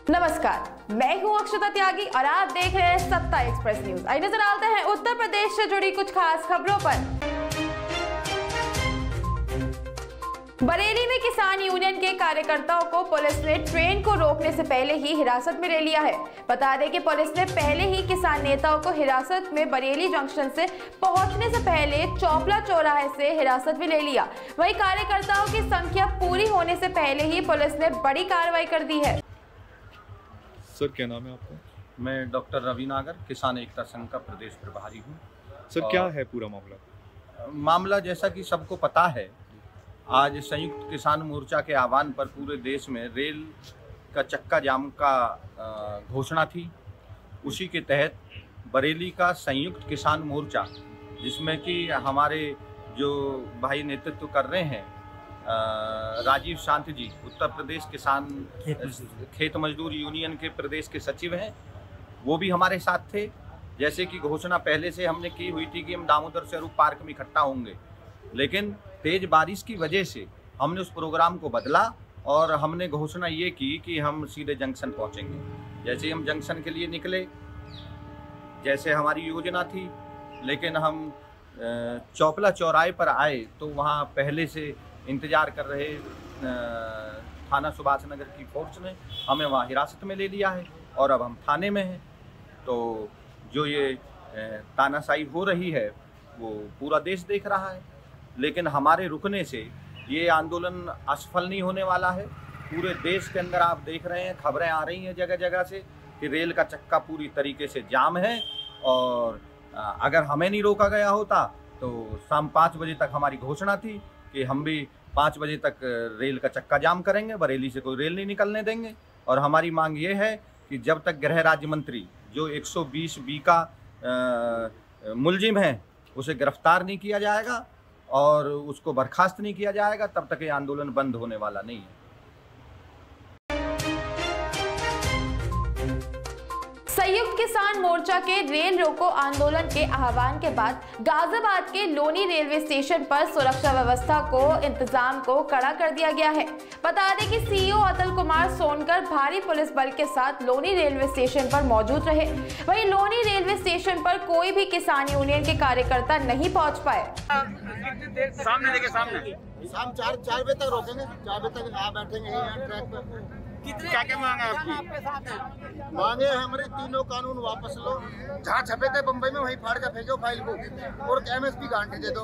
नमस्कार, मैं हूं अक्षता त्यागी और आप देख रहे हैं सत्ता एक्सप्रेस न्यूज। आइए नजर डालते हैं उत्तर प्रदेश से जुड़ी कुछ खास खबरों पर। बरेली में किसान यूनियन के कार्यकर्ताओं को पुलिस ने ट्रेन को रोकने से पहले ही हिरासत में ले लिया है। बता दें कि पुलिस ने पहले ही किसान नेताओं को हिरासत में बरेली जंक्शन से पहुंचने से पहले चौपला चौराहे से हिरासत में ले लिया। वहीं कार्यकर्ताओं की संख्या पूरी होने से पहले ही पुलिस ने बड़ी कार्रवाई कर दी है। सर, क्या नाम है आपका? मैं डॉक्टर रवि नागर, किसान एकता संघ का प्रदेश प्रभारी हूँ। सर, क्या है पूरा मामला? मामला जैसा कि सबको पता है, आज संयुक्त किसान मोर्चा के आह्वान पर पूरे देश में रेल का चक्का जाम का घोषणा थी। उसी के तहत बरेली का संयुक्त किसान मोर्चा, जिसमें कि हमारे जो भाई नेतृत्व कर रहे हैं, राजीव शांत जी, उत्तर प्रदेश किसान खेत मजदूर यूनियन के प्रदेश के सचिव हैं, वो भी हमारे साथ थे। जैसे कि घोषणा पहले से हमने की हुई थी कि हम दामोदर स्वरूप पार्क में इकट्ठा होंगे, लेकिन तेज बारिश की वजह से हमने उस प्रोग्राम को बदला और हमने घोषणा ये की कि हम सीधे जंक्शन पहुंचेंगे। जैसे हम जंक्शन के लिए निकले, जैसे हमारी योजना थी, लेकिन हम चौपला चौराहे पर आए तो वहाँ पहले से इंतजार कर रहे थाना सुभाष नगर की फोर्स ने हमें वहाँ हिरासत में ले लिया है और अब हम थाने में हैं। तो जो ये तानाशाही हो रही है वो पूरा देश देख रहा है, लेकिन हमारे रुकने से ये आंदोलन असफल नहीं होने वाला है। पूरे देश के अंदर आप देख रहे हैं, खबरें आ रही हैं जगह जगह से कि रेल का चक्का पूरी तरीके से जाम है और अगर हमें नहीं रोका गया होता तो शाम 5 बजे तक हमारी घोषणा थी कि हम भी 5 बजे तक रेल का चक्का जाम करेंगे, बरेली से कोई रेल नहीं निकलने देंगे। और हमारी मांग ये है कि जब तक गृह राज्य मंत्री जो 120B का मुलजिम है उसे गिरफ्तार नहीं किया जाएगा और उसको बर्खास्त नहीं किया जाएगा, तब तक ये आंदोलन बंद होने वाला नहीं है। संयुक्त किसान मोर्चा के रेल रोको आंदोलन के आह्वान के बाद गाजियाबाद के लोनी रेलवे स्टेशन पर सुरक्षा व्यवस्था को इंतजाम को कड़ा कर दिया गया है। बता दें कि सीईओ अतुल कुमार सोनकर भारी पुलिस बल के साथ लोनी रेलवे स्टेशन पर मौजूद रहे। वहीं लोनी रेलवे स्टेशन पर कोई भी किसान यूनियन के कार्यकर्ता नहीं पहुंच पाए। सामने शाम 4 बजे तक रोकेंगे, 4 बजे तक यहाँ बैठेंगे यहीं ट्रैक पे। क्या मांगे आपकी? मांगे हमारे तीनों कानून वापस लो, जहाँ छपे थे बम्बई में वहीं फाड़ कर फेंको फाइल को, और MSP गारंटी दे दो।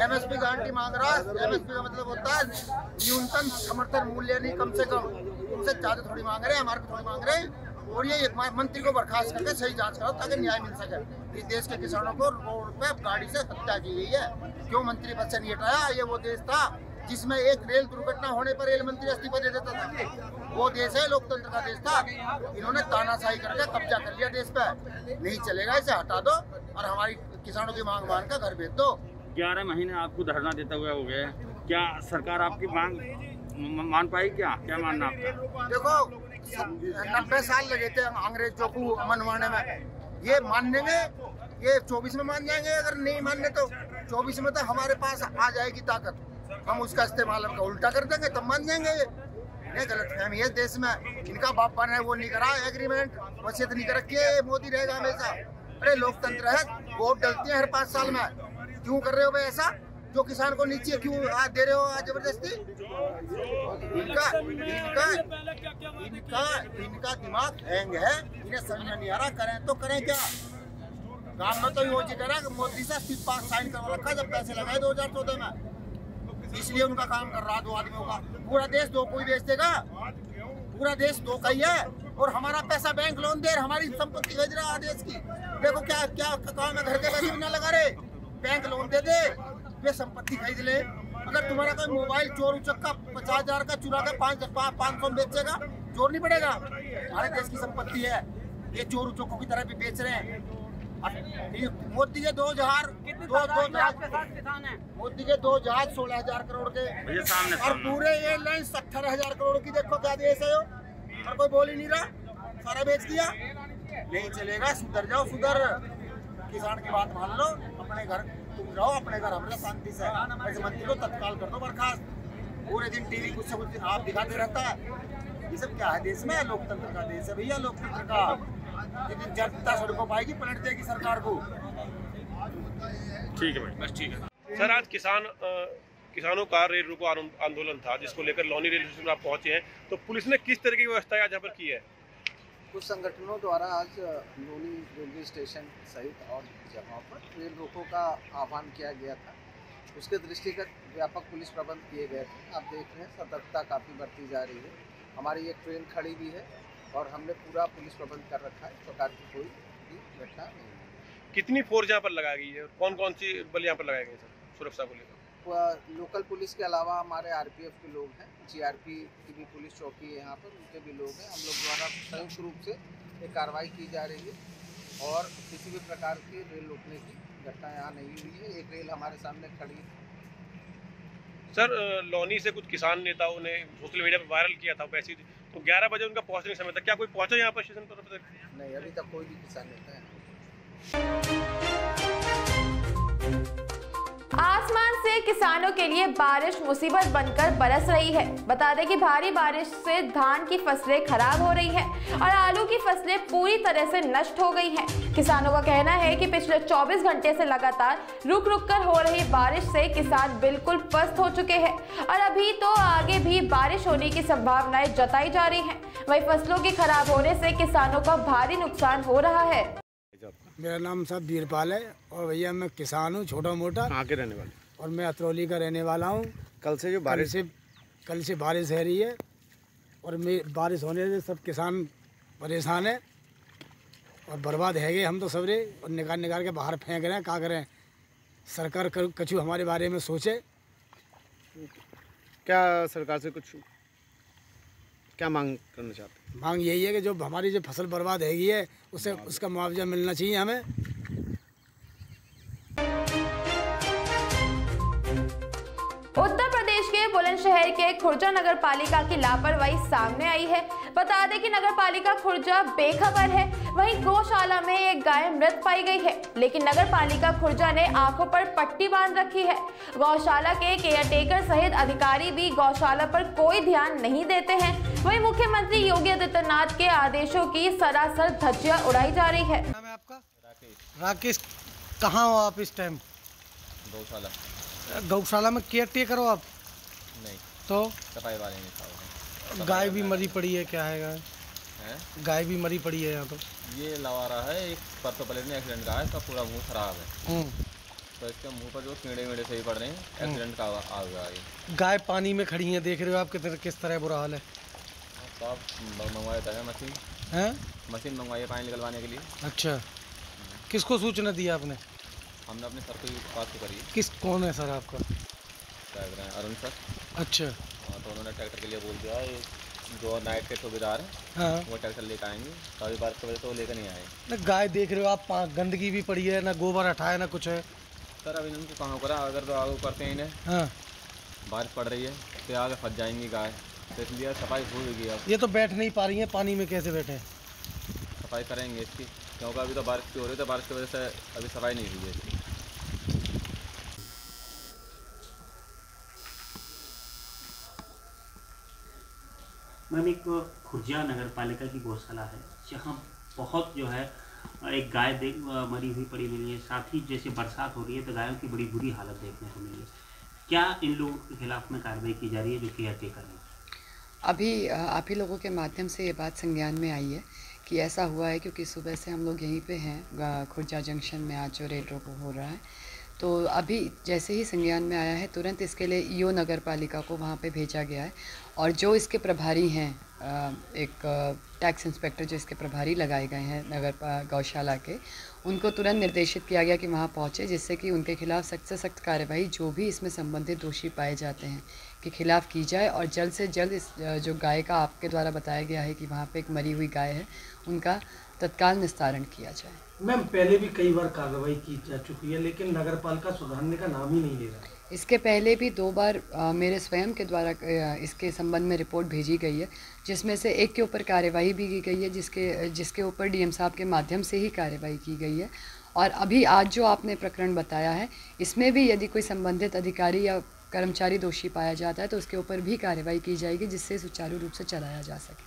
MSP गारंटी मांग रहा है। MSP का मतलब होता है न्यूनतम समर्थन मूल्य, नहीं कम से कम। उनसे ज्यादा थोड़ी मांग रहे हैं, हमारे को थोड़ी मांग रहे हैं। और ये मंत्री को बर्खास्त करके सही जांच करो ताकि न्याय मिल सके। इस देश के किसानों को रोड पे गाड़ी से हत्या की गई है। क्यों मंत्री पद से नहीं हटाया? ये वो देश था जिसमें एक रेल दुर्घटना होने पर रेल मंत्री इस्तीफा दे देता था। वो देश है, लोकतंत्र का देश था। इन्होंने तानाशाही करके कब्जा कर लिया देश पे। नहीं चलेगा, इसे हटा दो और हमारी किसानों की मांग मान कर घर भेज दो। 11 महीने आपको धरना देते हुए हो गए, क्या सरकार आपकी मांग मान पाई? क्या मानना आपका? देखो, 90 साल लगे थे अंग्रेजों को मनवाने में। ये मान लेंगे, ये 24 में मान जाएंगे। अगर नहीं मानने तो 24 में तो हमारे पास आ जाएगी ताकत, हम उसका इस्तेमाल हमका उल्टा कर देंगे, तब मान जाएंगे। ये गलतफहमी है देश में। इनका बापा ने वो नहीं करा, एग्रीमेंट वसीयत नहीं कर रखी है। मोदी रहेगा हमेशा। अरे लोकतंत्र है, वोट डलती है हर 5 साल में। क्यों कर रहे हो भाई ऐसा? जो किसान को नीचे क्यों दे रहे हो आज जबरदस्ती? इनका दिमाग हैंग है, इन्हें समझ में नहीं आ रहा। करें तो करें क्या? काम में तो योजी करा कि मोदी से साइन करवा रखा जब पैसे लगाए 2014 में, इसलिए उनका काम कर रहा 2 आदमियों का। पूरा देश 2 को ही बेच देगा। पूरा देश 2 का ही है और हमारा पैसा बैंक लोन दे, हमारी संपत्ति भेज रहा है देश की। देखो क्या क्या काम है, घर के पैसे भी ना लगा रहे, बैंक लोन दे दे, वे संपत्ति खरीद ले। अगर तुम्हारा कोई मोबाइल चोर उचक्का 50,000 का चुरा के 500 में बेचेगा, चोर नहीं पड़ेगा? हमारे देश की संपत्ति है, ये चोर उचक्कों की तरह भी बेच रहे हैं। मोदी के 2 जहाज मोदी के 2 जहाज 16,000 करोड़ के, और पूरे एयरलाइंस 18,000 करोड़ की। देखो क्या देश है, और कोई बोल ही नहीं रहा, सारा बेच दिया। नहीं चलेगा, सुधर जाओ, सुधर। किसान की बात मान लो, अपने घर तुम रहो, अपने घर हम शांति से। ऐसे मंत्री को तत्काल कर दो बर्खास्त। पूरे दिन टीवी कुछ से कुछ आप दिखाते रहता है। ये सब क्या है देश में? लोकतंत्र का देश है भैया, लोकतंत्र का। लेकिन जनता सड़कों पर आएगी, पलट देगी सरकार को। ठीक है भाई, बस ठीक है। सर, आज किसानों का रेल रोको आंदोलन था, जिसको लेकर लौनी रेलवे स्टेशन आप पहुंचे हैं, तो पुलिस ने किस तरह की व्यवस्था आज यहाँ पर की है? कुछ संगठनों द्वारा आज लौनी रेलवे स्टेशन सहित और जगहों पर रेल रोको का आह्वान किया गया था। उसके दृष्टिगत व्यापक पुलिस प्रबंध किए गए थे। आप देख रहे हैं सतर्कता काफ़ी बढ़ती जा रही है। हमारी एक ट्रेन खड़ी भी है और हमने पूरा पुलिस प्रबंध कर रखा है, इस प्रकार की कोई भी घटना नहीं है। कितनी फोर्स यहाँ पर लगाई गई है? कौन कौन सी बल यहाँ पर लगाए गए सर सुरक्षा को लेकर? लोकल पुलिस के अलावा हमारे आरपीएफ के लोग हैं, जीआरपी की भी पुलिस चौकी है यहाँ पर, उनके भी लोग हैं। हम लोग द्वारा संयुक्त रूप से एक कार्रवाई की जा रही है और किसी भी प्रकार की रेल रोकने की घटना यहाँ नहीं हुई है। एक रेल हमारे सामने खड़ी है। सर, लौनी से कुछ किसान नेताओं ने सोशल मीडिया पर वायरल किया था वैसे, तो 11 बजे उनका पहुँचने का समय था, क्या कोई पहुँचा यहाँ पर स्टेशन पर? नहीं, अभी तक कोई भी किसान नेता है। आसमान से किसानों के लिए बारिश मुसीबत बनकर बरस रही है। बता दें कि भारी बारिश से धान की फसलें खराब हो रही हैं और आलू की फसलें पूरी तरह से नष्ट हो गई हैं। किसानों का कहना है कि पिछले 24 घंटे से लगातार रुक रुक कर हो रही बारिश से किसान बिल्कुल पस्त हो चुके हैं और अभी तो आगे भी बारिश होने की संभावनाएं जताई जा रही हैं। वहीं फसलों के खराब होने से किसानों का भारी नुकसान हो रहा है। मेरा नाम साहब वीरपाल है और भैया मैं किसान हूँ, छोटा मोटा। कहाँ के रहने वाले? और मैं अतरौली का रहने वाला हूँ। कल से बारिश है रही है और बारिश होने से सब किसान परेशान है और बर्बाद है गए हम तो सबरे, और निकाल के बाहर फेंक रहे हैं। क्या करें? सरकार कछु हमारे बारे में सोचे। क्या सरकार से कुछ क्या मांग करना चाहते हैं? मांग यही है कि जो हमारी जो फसल बर्बाद हैगी है उसे उसका मुआवजा मिलना चाहिए हमें। उत्तर प्रदेश के बुलंदशहर के खुर्जा नगर पालिका की लापरवाही सामने आई है। बता दें कि नगर पालिका खुर्जा बेखबर है। वहीं गौशाला में एक गाय मृत पाई गई है, लेकिन नगर पालिका खुर्जा ने आंखों पर पट्टी बांध रखी है। गौशाला के केयरटेकर सहित अधिकारी भी गौशाला पर कोई ध्यान नहीं देते हैं। वहीं मुख्यमंत्री योगी आदित्यनाथ के आदेशों की सरासर धज्जियां उड़ाई जा रही है। नाम है आपका? राकेश। कहाँ हो आप इस टाइम? गौशाला में केयर टेकर हो आप? नहीं। तो सफाई वाले नहीं। गाय भी मरी पड़ी है, क्या है? गाय भी मरी पड़ी है यहाँ तो। ये लवारा है, एक परसों पहले में एक्सीडेंट का है, इसका पूरा मुंह खराब है, तो इसके मुंह पर जो कीड़े से ही पड़ रहे हैं, एक्सीडेंट का आ गया है। गाय पानी में खड़ी है, देख रहे हो आप किस तरह बुरा हाल है। तो आप मंगवाया था मशीन? हैं? मशीन मंगवाई है पानी निकलवाने के लिए। अच्छा, किसको सूचना दी आपने? हमने अपने सर को बात तो करी। कौन है सर आपका? अरुण सर। अच्छा। हाँ, तो उन्होंने ट्रैक्टर के लिए बोल दिया है, जो नाइट के ठेकेदार हैं, हाँ, वो ट्रैक्टर लेकर आएंगे। तो अभी बारिश की वजह से वो लेकर नहीं आए। ना गाय देख रहे हो आप, गंदगी भी पड़ी है, ना गोबर हटाया ना कुछ है। सर अभी इनको कहाँ करा, अगर तो आगे करते हैं इन्हें, हाँ, बारिश पड़ रही है तो आगे फंस जाएंगी गाय, तो इसलिए सफाई होगी। अब ये तो बैठ नहीं पा रही है, पानी में कैसे बैठे? सफाई करेंगे इसकी, क्योंकि अभी तो बारिश की हो रही है, तो बारिश की वजह से अभी सफाई नहीं हुई है इसकी। मैम, एक खुर्जा नगर पालिका की गौशाला है जहाँ बहुत जो है एक गाय मरी हुई पड़ी मिली है। साथ ही जैसे बरसात हो रही है तो गायों की बड़ी बुरी हालत देखने को मिली है। क्या इन लोगों के खिलाफ में कार्रवाई की जा रही है जो केयरटेकर हैं? अभी आप ही लोगों के माध्यम से ये बात संज्ञान में आई है कि ऐसा हुआ है, क्योंकि सुबह से हम लोग यहीं पे हैं खुर्जा जंक्शन में आज जो रेल रोको हो रहा है। तो अभी जैसे ही संज्ञान में आया है तुरंत इसके लिए ईओ नगर पालिका को वहाँ पे भेजा गया है और जो इसके प्रभारी हैं, एक टैक्स इंस्पेक्टर जो इसके प्रभारी लगाए गए हैं नगर गौशाला के, उनको तुरंत निर्देशित किया गया कि वहाँ पहुँचे, जिससे कि उनके खिलाफ सख्त से सख्त कार्रवाई जो भी इसमें संबंधित दोषी पाए जाते हैं के खिलाफ़ की जाए और जल्द से जल्द इस जो गाय का आपके द्वारा बताया गया है कि वहाँ पे एक मरी हुई गाय है, उनका तत्काल निस्तारण किया जाए। मैम, पहले भी कई बार कार्रवाई की जा चुकी है, लेकिन नगरपालिका सुधारने का नाम ही नहीं ले रहा। इसके पहले भी 2 बार मेरे स्वयं के द्वारा इसके संबंध में रिपोर्ट भेजी गई है, जिसमें से एक के ऊपर कार्यवाही भी की गई है, जिसके ऊपर डीएम साहब के माध्यम से ही कार्यवाही की गई है। और अभी आज जो आपने प्रकरण बताया है, इसमें भी यदि कोई संबंधित अधिकारी या कर्मचारी दोषी पाया जाता है तो उसके ऊपर भी कार्रवाई की जाएगी, जिससे सुचारू रूप से चलाया जा सके।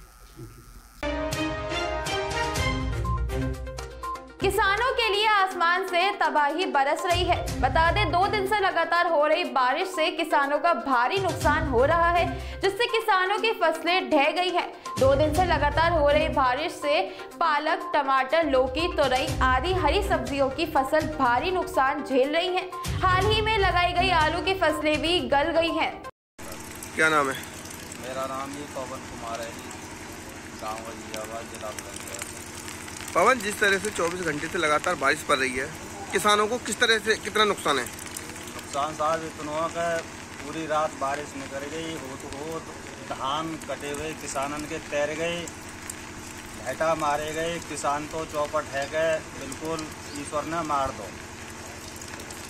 किसानों के लिए आसमान से तबाही बरस रही है। बता दें 2 दिन से लगातार हो रही बारिश से किसानों का भारी नुकसान हो रहा है, जिससे किसानों की फसलें ढह गई हैं। 2 दिन से लगातार हो रही बारिश से पालक, टमाटर, लौकी, तुरई आदि हरी सब्जियों की फसल भारी नुकसान झेल रही है। हाल ही में लगाई गई आलू की फसलें भी गल गई हैं। क्या नाम है? मेरा नाम ही पवन कुमार है, गाँव वजीराबाद, जिला बुलंदशहर। पवन, जिस तरह से 24 घंटे से लगातार बारिश पड़ रही है, किसानों को किस तरह से कितना नुकसान है? नुकसान साहब इतना का पूरी रात बारिश निकल गई, हो धान कटे हुए किसानन के तैर गए, घाटा मारे गए, किसान तो चौपट है गए, बिल्कुल ईश्वर ने मार दो।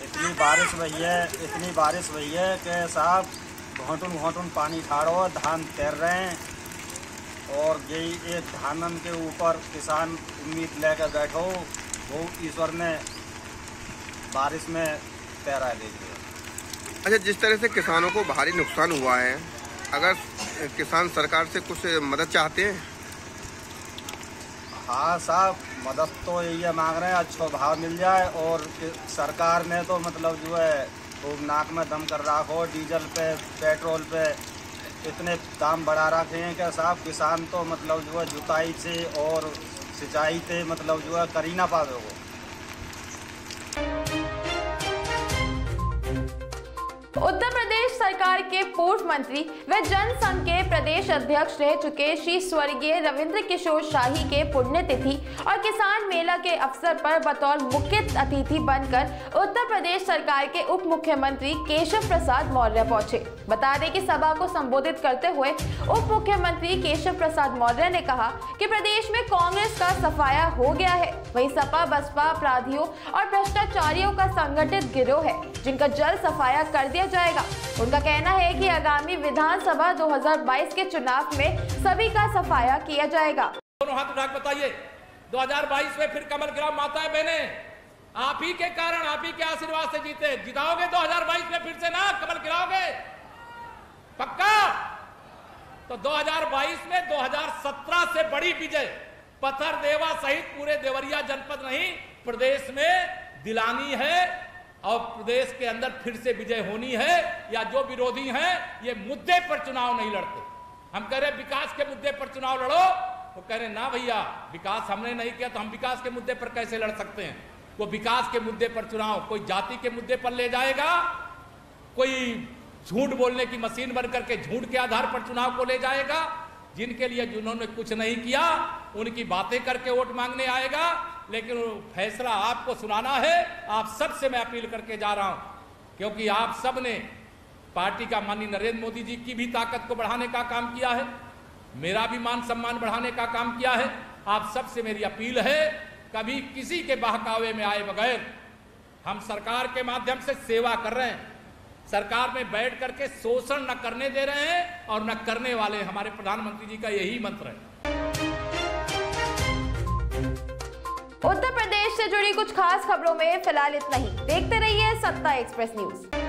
इतनी बारिश हुई है कि साहब घोंटुन पानी ठाड़ो, धान तैर रहे हैं और यही एक धानन के ऊपर किसान उम्मीद लेकर बैठो, वो ईश्वर ने बारिश में तैरा दे दिया। अच्छा, जिस तरह से किसानों को भारी नुकसान हुआ है, अगर किसान सरकार से कुछ मदद चाहते हैं? हाँ साहब, मदद तो यही मांग रहे हैं, अच्छा भाव मिल जाए। और सरकार ने तो मतलब जो है खूब नाक में दम कर रखो, डीजल पे, पेट्रोल पे इतने दाम बढ़ा रखे हैं कि साहब किसान तो मतलब जो है जुताई से और सिंचाई से मतलब जो है कर ही ना पावे वो। उत्तर प्रदेश सरकार के पूर्व मंत्री व जनसंघ के प्रदेश अध्यक्ष रह चुके श्री स्वर्गीय रविंद्र किशोर शाही के पुण्यतिथि और किसान मेला के अवसर पर बतौर मुख्य अतिथि बनकर उत्तर प्रदेश सरकार के उप मुख्यमंत्री केशव प्रसाद मौर्य पहुंचे। बता दें कि सभा को संबोधित करते हुए उप मुख्यमंत्री केशव प्रसाद मौर्य ने कहा कि प्रदेश में कांग्रेस का सफाया हो गया है, वहीं सपा बसपा अपराधियों और भ्रष्टाचारियों का संगठित गिरोह है, जिनका जल्द सफाया कर दिया जाएगा। उनका कहना है कि आगामी विधानसभा 2022 के चुनाव में सभी का सफाया किया जाएगा। दोनों हाथ उठा बताइए, 2022 में फिर कमल गिराओ माताएं बहनें, आप ही के कारण, आप ही के आशीर्वाद से जीते, जिताओगे 2022 में फिर से ना कमल गिराओगे पक्का? तो 2022 में 2017 से बड़ी विजय पत्थर देवा सहित पूरे देवरिया जनपद नहीं प्रदेश में दिलानी है और प्रदेश के अंदर फिर से विजय होनी है। या जो विरोधी हैं ये मुद्दे पर चुनाव नहीं लड़ते, हम कह रहे विकास के मुद्दे पर चुनाव लड़ो, वो कह रहे ना भैया विकास हमने नहीं किया तो हम विकास के मुद्दे पर कैसे लड़ सकते हैं। वो विकास के मुद्दे पर चुनाव कोई जाति के मुद्दे पर ले जाएगा, कोई झूठ बोलने की मशीन बन करके झूठ के आधार पर चुनाव को ले जाएगा, जिनके लिए जिन्होंने कुछ नहीं किया उनकी बातें करके वोट मांगने आएगा। लेकिन फैसला आपको सुनाना है, आप सबसे मैं अपील करके जा रहा हूं, क्योंकि आप सब ने पार्टी का माननीय नरेंद्र मोदी जी की भी ताकत को बढ़ाने का काम किया है, मेरा भी मान सम्मान बढ़ाने का काम किया है। आप सबसे मेरी अपील है, कभी किसी के बहकावे में आए बगैर हम सरकार के माध्यम से सेवा कर रहे हैं, सरकार में बैठ करके शोषण न करने दे रहे हैं और न करने वाले। हमारे प्रधानमंत्री जी का यही मंत्र है। उत्तर प्रदेश से जुड़ी कुछ खास खबरों में फिलहाल इतना ही। देखते रहिए सत्ता एक्सप्रेस न्यूज।